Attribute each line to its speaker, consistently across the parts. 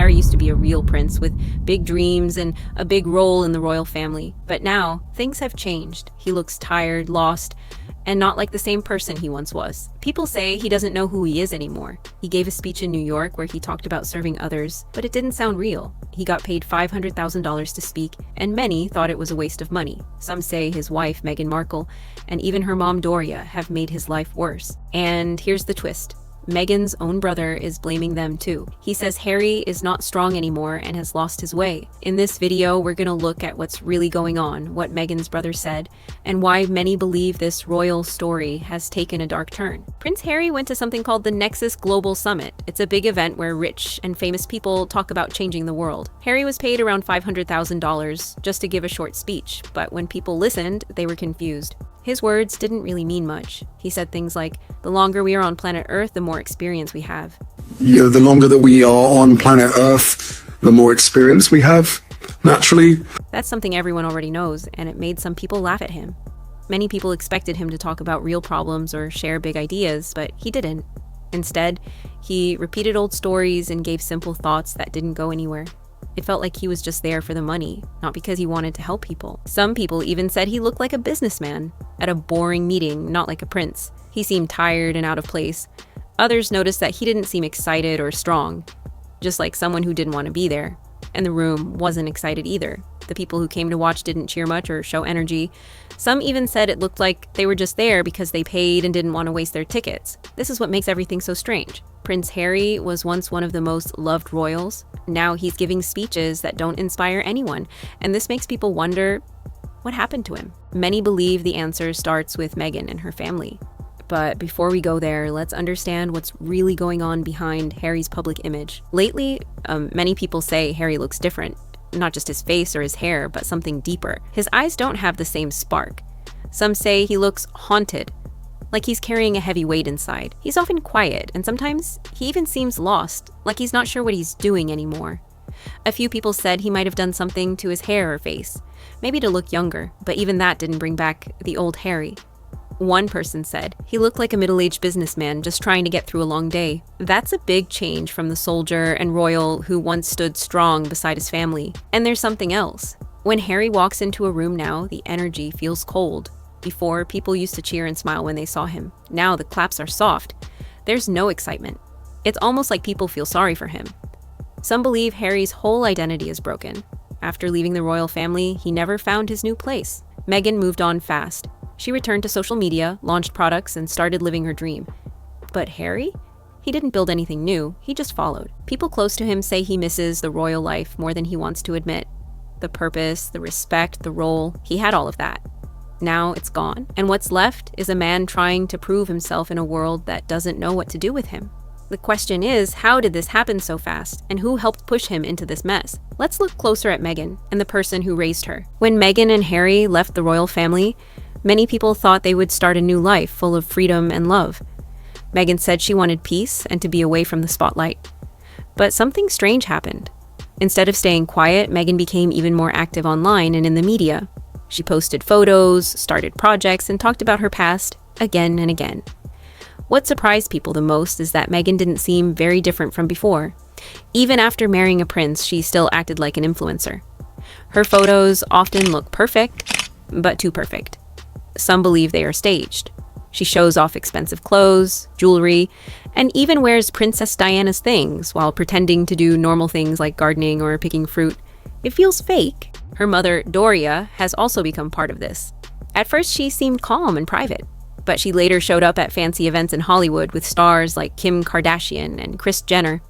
Speaker 1: Harry used to be a real prince with big dreams and a big role in the royal family. But now, things have changed. He looks tired, lost, and not like the same person he once was. People say he doesn't know who he is anymore. He gave a speech in New York where he talked about serving others, but it didn't sound real. He got paid $500,000 to speak, and many thought it was a waste of money. Some say his wife, Meghan Markle, and even her mom, Doria, have made his life worse. And here's the twist. Meghan's own brother is blaming them too. He says Harry is not strong anymore and has lost his way. In this video, we're gonna look at what's really going on, what Meghan's brother said, and why many believe this royal story has taken a dark turn. Prince Harry went to something called the Nexus Global Summit. It's a big event where rich and famous people talk about changing the world. Harry was paid around $500,000 just to give a short speech, but when people listened, they were confused. His words didn't really mean much. He said things like, the longer we are on planet Earth, the more experience we have.
Speaker 2: Yeah, the longer that we are on planet Earth, the more experience we have, naturally.
Speaker 1: That's something everyone already knows, and it made some people laugh at him. Many people expected him to talk about real problems or share big ideas, but he didn't. Instead, he repeated old stories and gave simple thoughts that didn't go anywhere. It felt like he was just there for the money, not because he wanted to help people. Some people even said he looked like a businessman at a boring meeting, not like a prince. He seemed tired and out of place. Others noticed that he didn't seem excited or strong, just like someone who didn't want to be there. And the room wasn't excited either. The people who came to watch didn't cheer much or show energy. Some even said it looked like they were just there because they paid and didn't want to waste their tickets. This is what makes everything so strange. Prince Harry was once one of the most loved royals. Now he's giving speeches that don't inspire anyone, and this makes people wonder, what happened to him? Many believe the answer starts with Meghan and her family. But before we go there, let's understand what's really going on behind Harry's public image. Lately, many people say Harry looks different. Not just his face or his hair, but something deeper. His eyes don't have the same spark. Some say he looks haunted, like he's carrying a heavy weight inside. He's often quiet, and sometimes he even seems lost, like he's not sure what he's doing anymore. A few people said he might have done something to his hair or face, maybe to look younger, but even that didn't bring back the old Harry. One person said he looked like a middle-aged businessman just trying to get through a long day. That's a big change from the soldier and royal who once stood strong beside his family. And there's something else. When Harry walks into a room now, the energy feels cold. Before, people used to cheer and smile when they saw him. Now the claps are soft. There's no excitement. It's almost like people feel sorry for him. Some believe Harry's whole identity is broken. After leaving the royal family, he never found his new place. Meghan moved on fast. She returned to social media, launched products, and started living her dream. But Harry? He didn't build anything new, he just followed. People close to him say he misses the royal life more than he wants to admit. The purpose, the respect, the role, he had all of that. Now it's gone, and what's left is a man trying to prove himself in a world that doesn't know what to do with him. The question is, how did this happen so fast, and who helped push him into this mess? Let's look closer at Meghan and the person who raised her. When Meghan and Harry left the royal family, many people thought they would start a new life full of freedom and love. Meghan said she wanted peace and to be away from the spotlight. But something strange happened. Instead of staying quiet, Meghan became even more active online and in the media. She posted photos, started projects, and talked about her past again and again. What surprised people the most is that Meghan didn't seem very different from before. Even after marrying a prince, she still acted like an influencer. Her photos often look perfect, but too perfect. Some believe they are staged. She shows off expensive clothes, jewelry, and even wears Princess Diana's things while pretending to do normal things like gardening or picking fruit. It feels fake. Her mother, Doria, has also become part of this. At first, she seemed calm and private, but she later showed up at fancy events in Hollywood with stars like Kim Kardashian and Kris Jenner.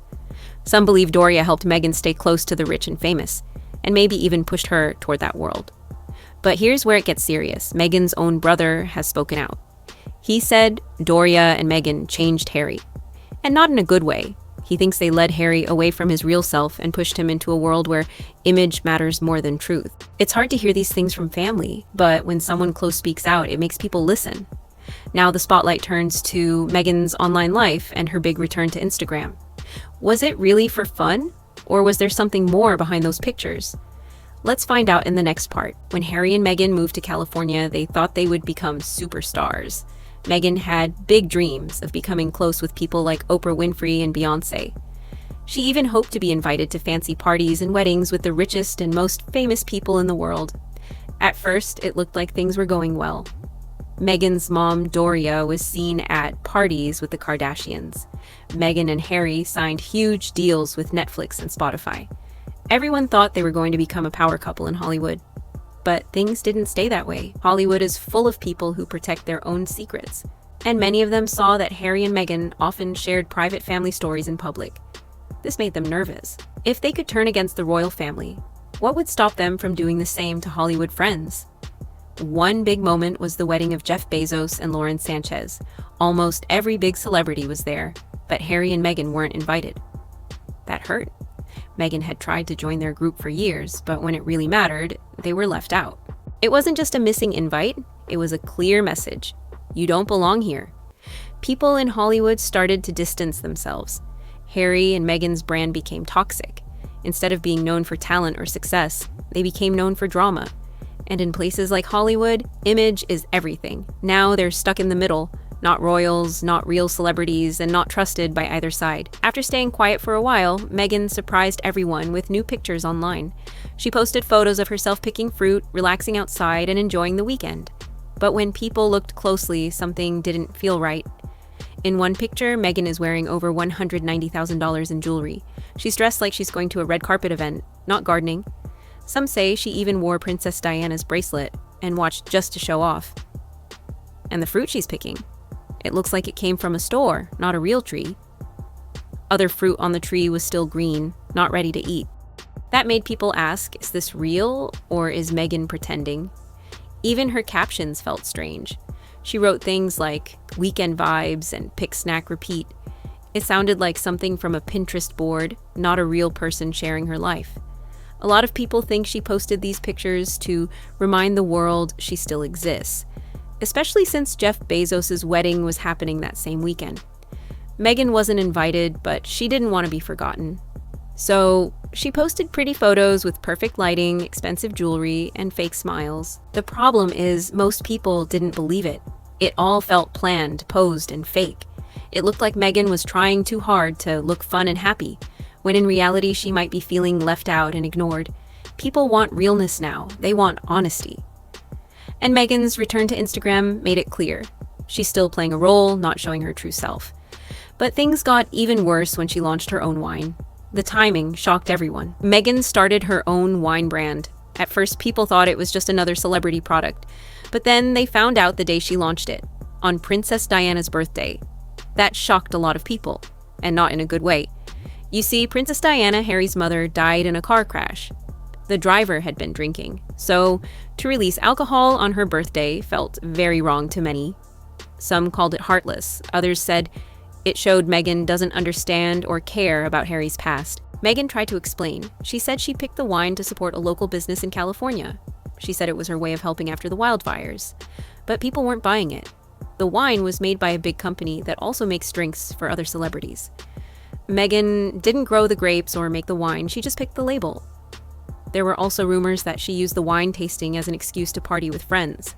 Speaker 1: Some believe Doria helped Meghan stay close to the rich and famous, and maybe even pushed her toward that world. But here's where it gets serious. Meghan's own brother has spoken out. He said Doria and Meghan changed Harry, and not in a good way. He thinks they led Harry away from his real self and pushed him into a world where image matters more than truth. It's hard to hear these things from family, but when someone close speaks out, it makes people listen. Now the spotlight turns to Meghan's online life and her big return to Instagram. Was it really for fun? Or was there something more behind those pictures? Let's find out in the next part. When Harry and Meghan moved to California, they thought they would become superstars. Meghan had big dreams of becoming close with people like Oprah Winfrey and Beyoncé. She even hoped to be invited to fancy parties and weddings with the richest and most famous people in the world. At first, it looked like things were going well. Meghan's mom, Doria, was seen at parties with the Kardashians. Meghan and Harry signed huge deals with Netflix and Spotify. Everyone thought they were going to become a power couple in Hollywood. But things didn't stay that way. Hollywood is full of people who protect their own secrets. And many of them saw that Harry and Meghan often shared private family stories in public. This made them nervous. If they could turn against the royal family, what would stop them from doing the same to Hollywood friends? One big moment was the wedding of Jeff Bezos and Lauren Sanchez. Almost every big celebrity was there, but Harry and Meghan weren't invited. That hurt. Meghan had tried to join their group for years, but when it really mattered, they were left out. It wasn't just a missing invite, it was a clear message. You don't belong here. People in Hollywood started to distance themselves. Harry and Meghan's brand became toxic. Instead of being known for talent or success, they became known for drama. And in places like Hollywood, image is everything. Now they're stuck in the middle, not royals, not real celebrities, and not trusted by either side. After staying quiet for a while, Meghan surprised everyone with new pictures online. She posted photos of herself picking fruit, relaxing outside, and enjoying the weekend. But when people looked closely, something didn't feel right. In one picture, Meghan is wearing over $190,000 in jewelry. She's dressed like she's going to a red carpet event, not gardening. Some say she even wore Princess Diana's bracelet and watched just to show off. And the fruit she's picking, it looks like it came from a store, not a real tree. Other fruit on the tree was still green, not ready to eat. That made people ask, is this real or is Meghan pretending? Even her captions felt strange. She wrote things like weekend vibes and pick snack repeat. It sounded like something from a Pinterest board, not a real person sharing her life. A lot of people think she posted these pictures to remind the world she still exists, especially since Jeff Bezos' wedding was happening that same weekend. Meghan wasn't invited, but she didn't want to be forgotten. So she posted pretty photos with perfect lighting, expensive jewelry, and fake smiles. The problem is most people didn't believe it. It all felt planned, posed, and fake. It looked like Meghan was trying too hard to look fun and happy, when in reality she might be feeling left out and ignored. People want realness now. They want honesty. And Meghan's return to Instagram made it clear. She's still playing a role, not showing her true self. But things got even worse when she launched her own wine. The timing shocked everyone. Meghan started her own wine brand. At first, people thought it was just another celebrity product. But then they found out the day she launched it, on Princess Diana's birthday. That shocked a lot of people, and not in a good way. You see, Princess Diana, Harry's mother, died in a car crash. The driver had been drinking, so to release alcohol on her birthday felt very wrong to many. Some called it heartless. Others said it showed Meghan doesn't understand or care about Harry's past. Meghan tried to explain. She said she picked the wine to support a local business in California. She said it was her way of helping after the wildfires. But people weren't buying it. The wine was made by a big company that also makes drinks for other celebrities. Meghan didn't grow the grapes or make the wine, she just picked the label. There were also rumors that she used the wine tasting as an excuse to party with friends.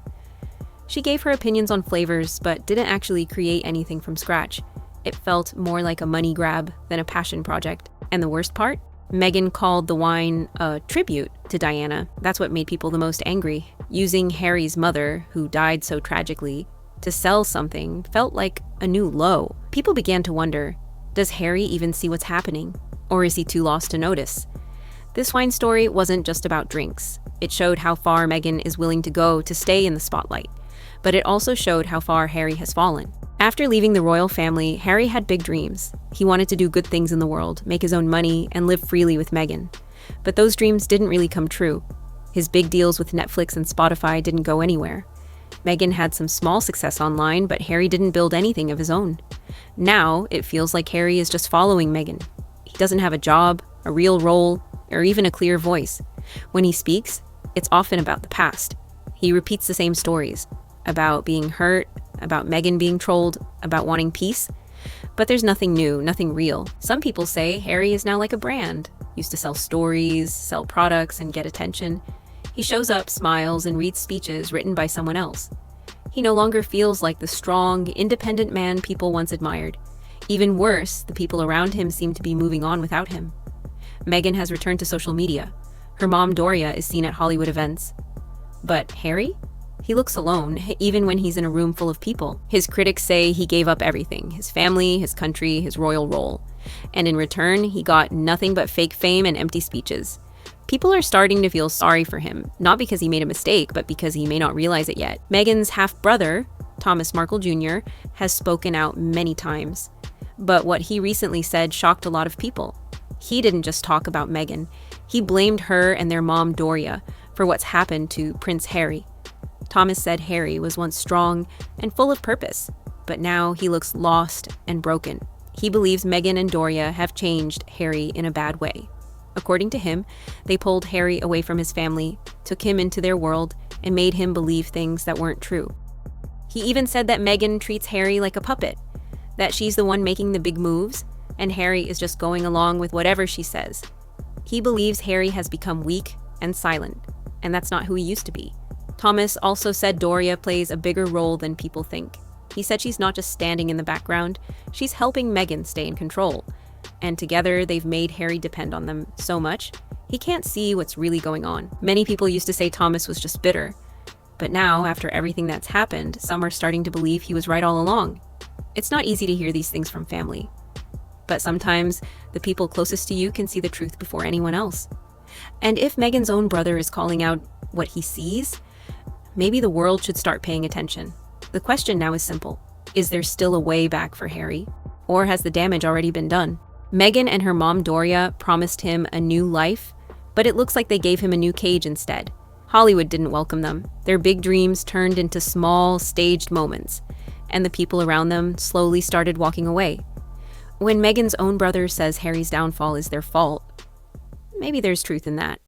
Speaker 1: She gave her opinions on flavors, but didn't actually create anything from scratch. It felt more like a money grab than a passion project. And the worst part? Meghan called the wine a tribute to Diana. That's what made people the most angry. Using Harry's mother, who died so tragically, to sell something felt like a new low. People began to wonder, does Harry even see what's happening? Or is he too lost to notice? This wine story wasn't just about drinks. It showed how far Meghan is willing to go to stay in the spotlight. But it also showed how far Harry has fallen. After leaving the royal family, Harry had big dreams. He wanted to do good things in the world, make his own money, and live freely with Meghan. But those dreams didn't really come true. His big deals with Netflix and Spotify didn't go anywhere. Meghan had some small success online, but Harry didn't build anything of his own. Now, it feels like Harry is just following Meghan. He doesn't have a job, a real role, or even a clear voice. When he speaks, it's often about the past. He repeats the same stories, about being hurt, about Meghan being trolled, about wanting peace. But there's nothing new, nothing real. Some people say Harry is now like a brand, used to sell stories, sell products, and get attention. He shows up, smiles, and reads speeches written by someone else. He no longer feels like the strong, independent man people once admired. Even worse, the people around him seem to be moving on without him. Meghan has returned to social media. Her mom, Doria, is seen at Hollywood events. But Harry? He looks alone, even when he's in a room full of people. His critics say he gave up everything: his family, his country, his royal role. And in return, he got nothing but fake fame and empty speeches. People are starting to feel sorry for him, not because he made a mistake, but because he may not realize it yet. Meghan's half-brother, Thomas Markle Jr., has spoken out many times. But what he recently said shocked a lot of people. He didn't just talk about Meghan. He blamed her and their mom, Doria, for what's happened to Prince Harry. Thomas said Harry was once strong and full of purpose, but now he looks lost and broken. He believes Meghan and Doria have changed Harry in a bad way. According to him, they pulled Harry away from his family, took him into their world, and made him believe things that weren't true. He even said that Meghan treats Harry like a puppet, that she's the one making the big moves, and Harry is just going along with whatever she says. He believes Harry has become weak and silent, and that's not who he used to be. Thomas also said Doria plays a bigger role than people think. He said she's not just standing in the background, she's helping Meghan stay in control. And together, they've made Harry depend on them so much, he can't see what's really going on. Many people used to say Thomas was just bitter. But now, after everything that's happened, some are starting to believe he was right all along. It's not easy to hear these things from family. But sometimes, the people closest to you can see the truth before anyone else. And if Meghan's own brother is calling out what he sees, maybe the world should start paying attention. The question now is simple. Is there still a way back for Harry? Or has the damage already been done? Meghan and her mom, Doria, promised him a new life, but it looks like they gave him a new cage instead. Hollywood didn't welcome them. Their big dreams turned into small, staged moments, and the people around them slowly started walking away. When Meghan's own brother says Harry's downfall is their fault, maybe there's truth in that.